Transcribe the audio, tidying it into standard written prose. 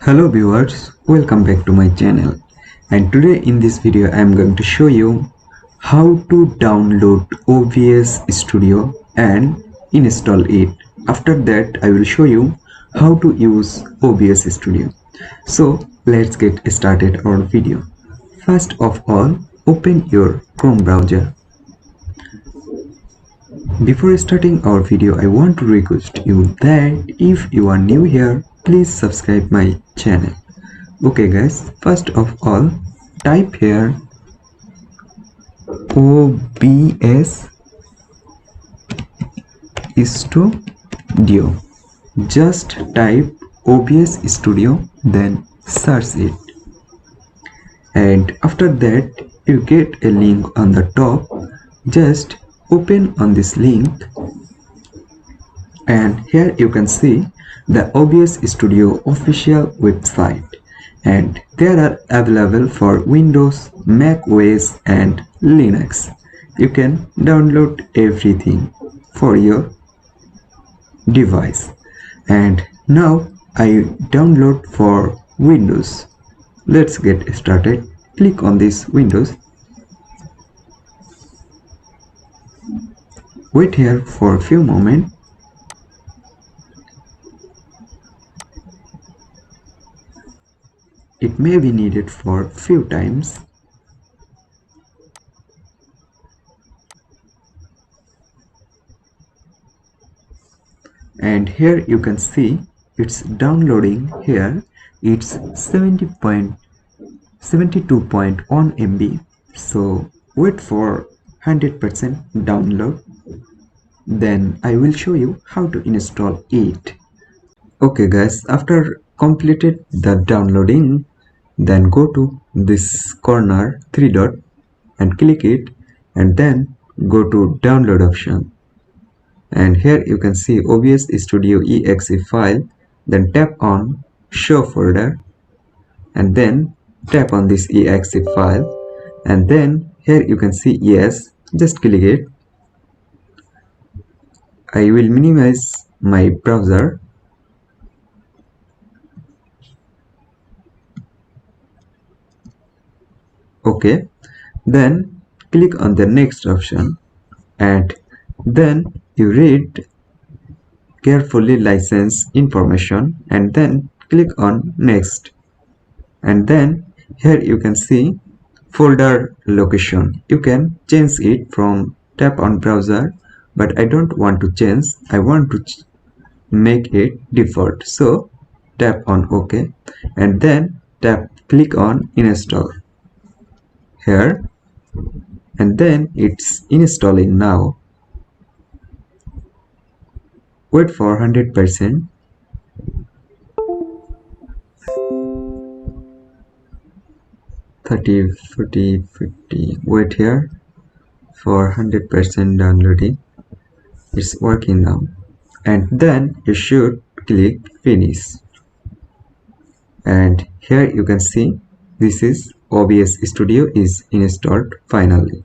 Hello viewers, welcome back to my channel, and today in this video I am going to show you how to download OBS Studio and install it. After that I will show you how to use OBS Studio. So let's get started our video. First of all, open your Chrome browser. Before starting our video, I want to request you that if you are new here, please subscribe my channel. Okay guys, first of all, type here OBS Studio. Just type OBS Studio, then search it. And after that, you get a link on the top. Just open on this link, and here you can see the OBS Studio official website, and they are available for Windows, Mac OS and Linux. You can download everything for your device. And now I download for Windows. Let's get started. Click on this Windows. Wait here for a few moments. It may be needed for few times. And here you can see it's downloading. Here it's 72.1 MB. So wait for 100% download. Then I will show you how to install it. Okay guys, after completed the downloading, then go to this corner 3 dot and click it, and then go to download option, and here you can see OBS Studio exe file. Then tap on show folder, and then tap on this exe file, and then here you can see yes, just click it. I will minimize my browser. Okay, then click on the next option, and then you read carefully license information, and then click on next. And then here you can see folder location. You can change it from tap on browser, but I don't want to change. I want to make it default. So tap on OK, and then click on install here, and then it's installing now. Wait for 100%. Thirty, 40, 50. Wait here for 100% downloading. It's working now, and then you should click finish. And here you can see this is OBS Studio is installed finally.